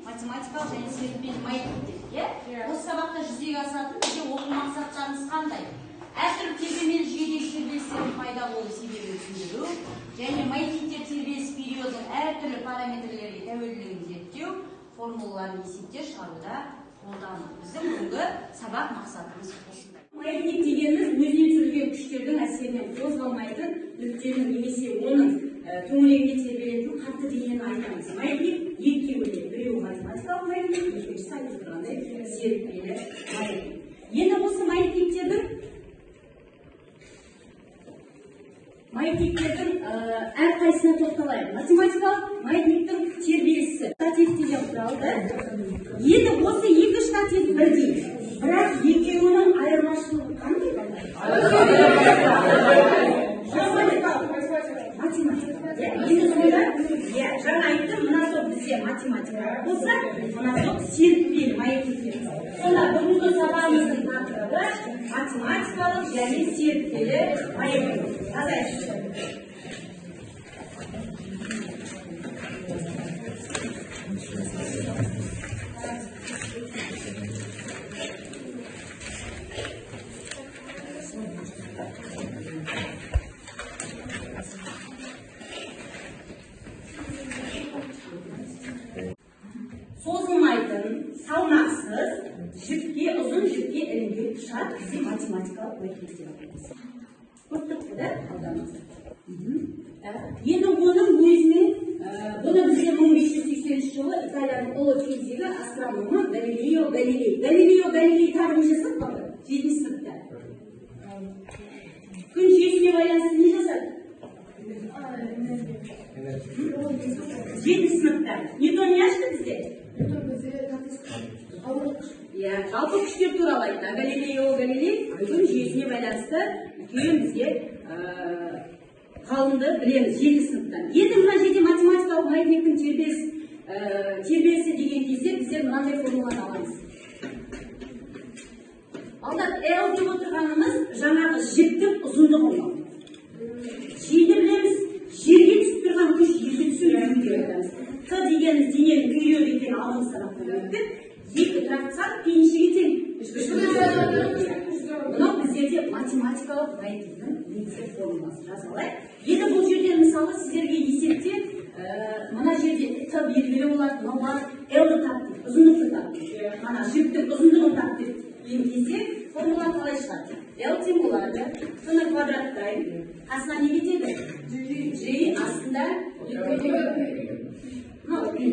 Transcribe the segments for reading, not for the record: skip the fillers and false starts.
математикалық және серпілген маятниктер. Осы сабақта жүзеге асатын бізде оқу мақсаттарымыз қандай? Әртүрлі тербелмелі жүйедегі тербелістердің пайда болу себебін түсіндіру және маятниктер тербеліс периодының әртүрлі параметрлерге тәуелділігін зерттеу, формулаларын есептер шығаруда қолдану. Біздің бүгінгі сабақ мақсатымыз осындай. Маятник дегеніміз өзінен түсірілген күштердің әсерінен қозғалмайтын нүктенің немесе оның төңірегінде тербелетін қатты денені айтамыз. Маятник екіге бөлінеді. Біреуі математикалық маятник, екіншісі айтып тұрғандай серпілген маятник. Енді осы маятниктердің әрқайсысына тоқталайық. Математикалық маятниктің тербелісі штатив деген құралды. Енді осы екі штатив бірдей. Бірақ екеуінің айырмашылығы қандай? Жаңа айттым, мына топ бізде математикалық болса, мына топ серпілген маятниктер. Сонда бүгінгі сабағымыздың тақырыбы математикалық және серпілген маятник. Sozulmaydın, salmaksız, jipke, uzun jipke elinge kuşat bizi matematikалық маятниктер yapıyoruz. Құрттық да алдамыз. Енді оның өзіне, бұны бізде 1580 жылы Италияның ұлы физигі астрономы Галилео Галилей. Галилео Галилей тағы не жасап қалды? 7 сыныпта. Күн жүйесіне байланысты не жасады? 7 сыныпта. Ньютон не ашты бізде? Жалпы күштер туралы айтты. Галилео Галилей күн жүйесіне байланысты үлкен бізге ғалымды білеміз 7 сыныптан. Енді мына жерде математикалық маятниктің тербелісі деген кезде біздер мынандай формуланы аламыз. Алда L деп отырғанымыз жаңағы жіптің ұзындығы. Жүйені білеміз, жерге түсіп тұрған күш жерге түсуі. Т дегеніміз дененің күйреу екені алдыңғы сабақтан өттік. Екі тұрақтан пейіншіге тең. Мынау біздерде математикалық маятниктің негізгі формуласы жазалайық. Енді бұл жерден мысалы сіздерге есепте мына жерде Т белгілі болады, мынау бар L-ді тап деп, ұзындықты тап деп. Ана жіптің ұзындығын тап деп кезде формула қалай шығады? L тең болады, Т-ні квадраттайды. Қасына не кетеді? J астында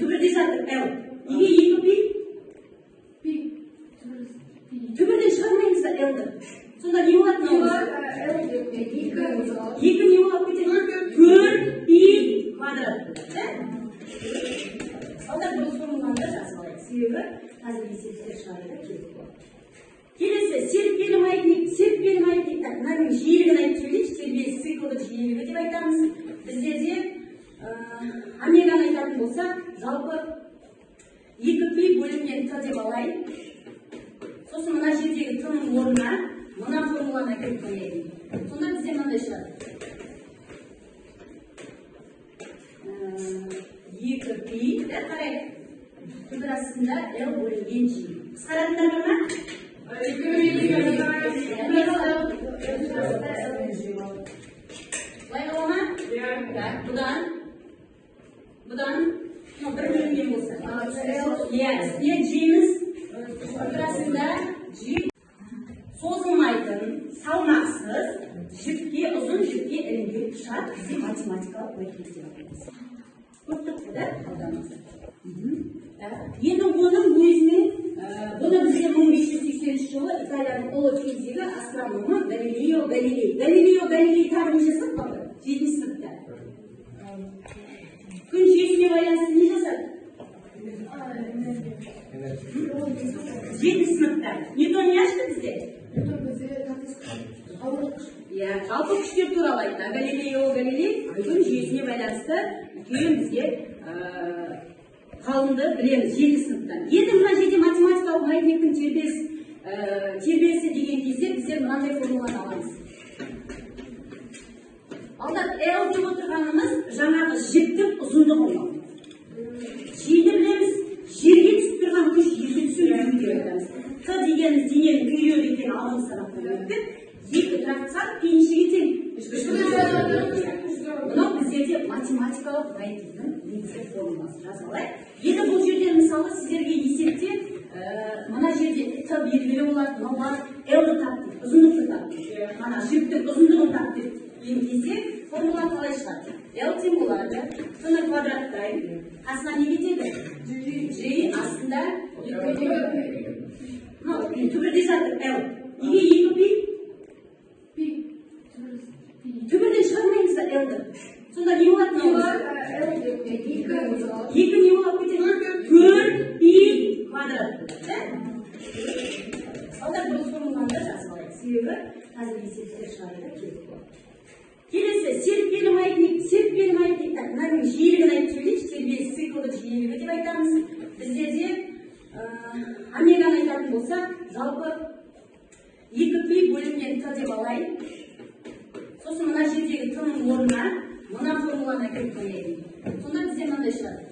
түбірде жатыр L. Неге екі пи? Түбірден шығармаймыз да L-ді. Сонда не болады? Екі не болады кетеді? 4 пи квадрат. Алда бұл формуланы жазалайық. Себебі қазір есептер шығаруда керек болады. Келесі, серпілген маятник. Мынаның жиілігін айтып сөйлейінші, тербеліс циклдік жиілігі деп айтамыз. Біздерде омеганы айтатын болса, жалпы 2 пи бөлінген Т деп алайын. Сосын мына жердегі Т-ның орнына мына формуланы әкеліп қояйын. Сонда бізде мынандай шығады. 2 пи, қарайық. Түбір астында L бөлінген G. Қысқаратындар бар ма? Былай қала ма? Бұдан бір бөлінген болса. Үстіне G-міз Burasında G sozulmaydın, salmaksız, jipke, uzun jipke elinge kuşat bizi matematikалық маятниктер yapıyoruz. Құрттық да алдамыз. Енді оның өзіне, бұны бізде 1580 жылы Италияның ұлы физигі астрономы Галилео Галилей. Галилео Галилей тағы не жасап қалды? 7 сыныпта. Күн жүйесіне байланысты не жасады? 7 сыныпта. Ньютон не ашты бізде? Жалпы күштер туралы айтты. Галилео Галилей күн жүйесіне байланысты үлкен бізге ғалымды білеміз 7 сыныптан. Енді мына жерде математикалық маятниктің тербелісі деген кезде біздер мынандай формуланы аламыз. Алда L деп отырғанымыз жаңағы жіптің ұзындығы. Жүйені білеміз, математикалық маятниктің негізгі формуласы жазалайық. Енді бұл жерден мысалы сіздерге есепте мына жерде Т белгілі болады, мынау бар L-ді тап деп, ұзындықты тап деп. Мана жіктің ұзындығын тап деп кезде формула қалай шығады? L тең болады, Т-ні квадраттайды, қасына не кетеді? J астында түбірде жатыр L. Неге 2 түбірден шығармаймыздар L-ді. Сонда не болады? 2 не болады кетеді? 4π квадрат. Салдар бұл формуланы жазып алайық. Себебі қазір есептер шығаруда керек болады. Келесі серіппелі маятниктің мынаның жиілігін айтып сөйлейікші. Тербеліс циклдік жиілігі деп айтамыз. Біздерде омеганы айтатын болсақ, жалпы 2π бөлінген Т деп алайын. Сосын мына жердегі Т-ның орнына мына формуланы әкеліп қояйын. Сонда бізде мынандай шығады.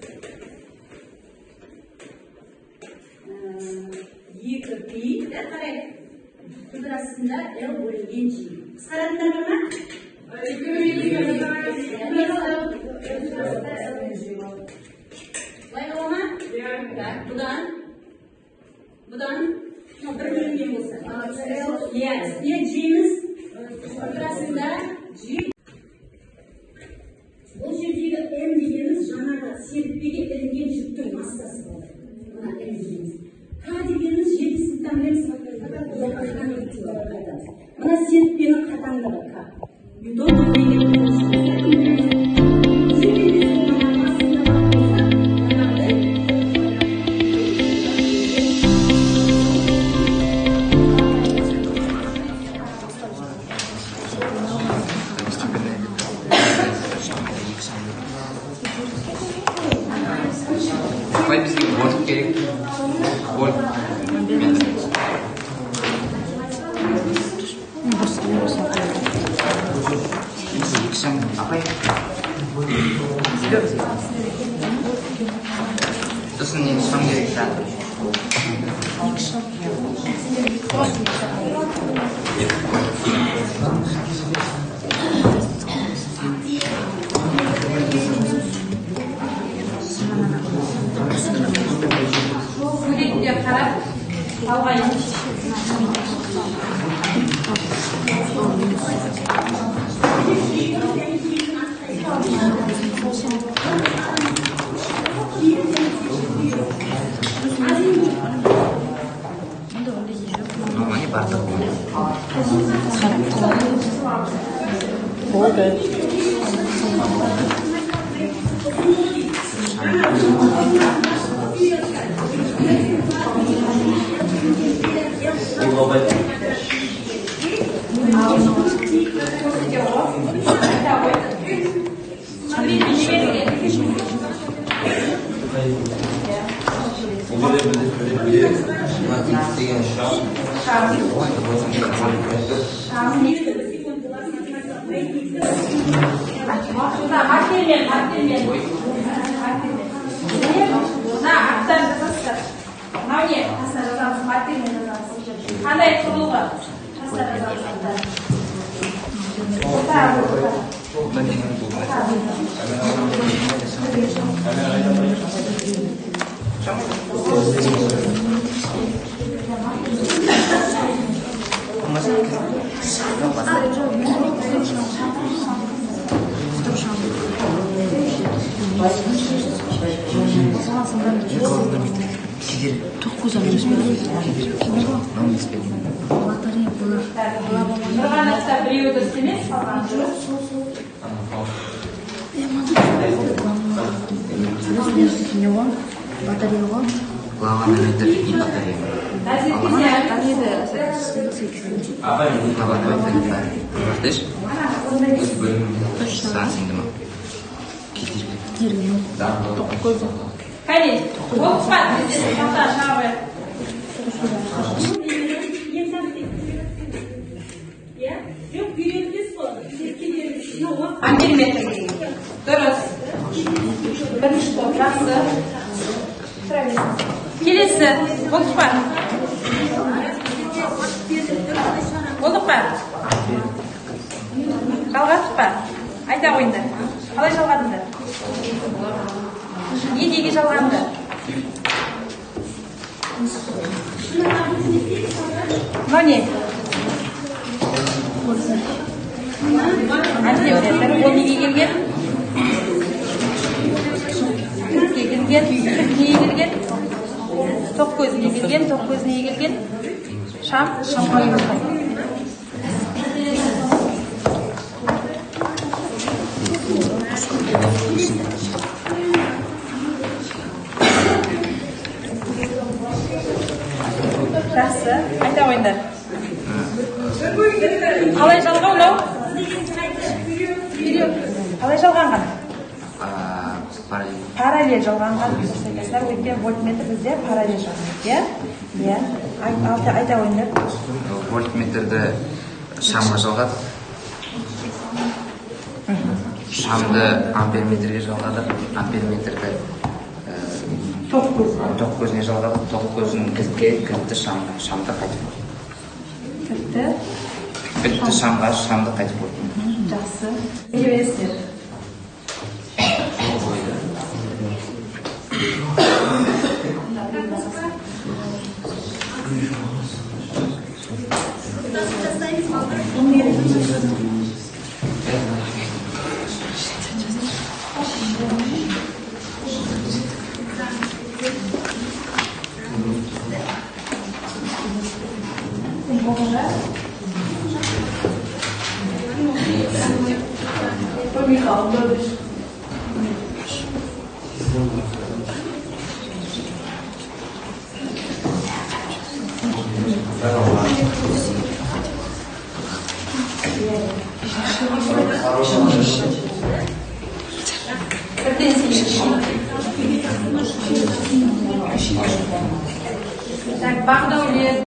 2π қарайық. Түбір астында L бөлінген J. Қысқаратындар бар ма? Былай қала ма? Бұдан бір бөлінген болса. Үстіне J-міз түбір астында J. Бұл жердегі M дегеніміз жаңағы серіппеге ілінген жүктің массасы болады. Мына M дегеніміз. К дегеніміз 7 сыныптан білеміз. Мына серіппенің қатаңдығы К. Давай бізге борт керек. Борт. Апай. Сосын не шам керек та? Суретке қарап, талғайын. Нормально бардық. болды. Қандай құрылғы? Нұрғанатта біреуді істемес, қалған жоқ. Лаванометр и батарея. Көрдіш? Сансыңды ма? Кетіргі. Қане, оқпат, бізде қата шағы. Амперметр. Дұрыс. Бірінші топ, жақсы. Келесі, болдық па? Болдық па? Жалғастық па? Айта қойыңдар. Қалай жалғадыңдар? Не неге жалғанды? Мынау не? Антиореттер. Ол неге келген? Кіртке келген. Кірт неге келген? Тоқ көзіне келген. Тоқ көзіне келген? Шамға келген. Жақсы, айта қойыңдар. Қалай жалған мынау? Қалай жалғанған? Параллель жалғанған. Өйткені вольтметр бізде параллель жалғанған. Иә? Айта қойыңдар. Вольтметрді шамға жалғадық. Шамды амперметрге жалғадық. Амперметрді тоқ көзіне жалғадық. Тоқ көзін кілтке, кілтті шамға. Шамды қайтып қойдық. Кілтті шамға, шамды қайтып қойдық. Жақсы. Не бересіздер? Так, Багдаули.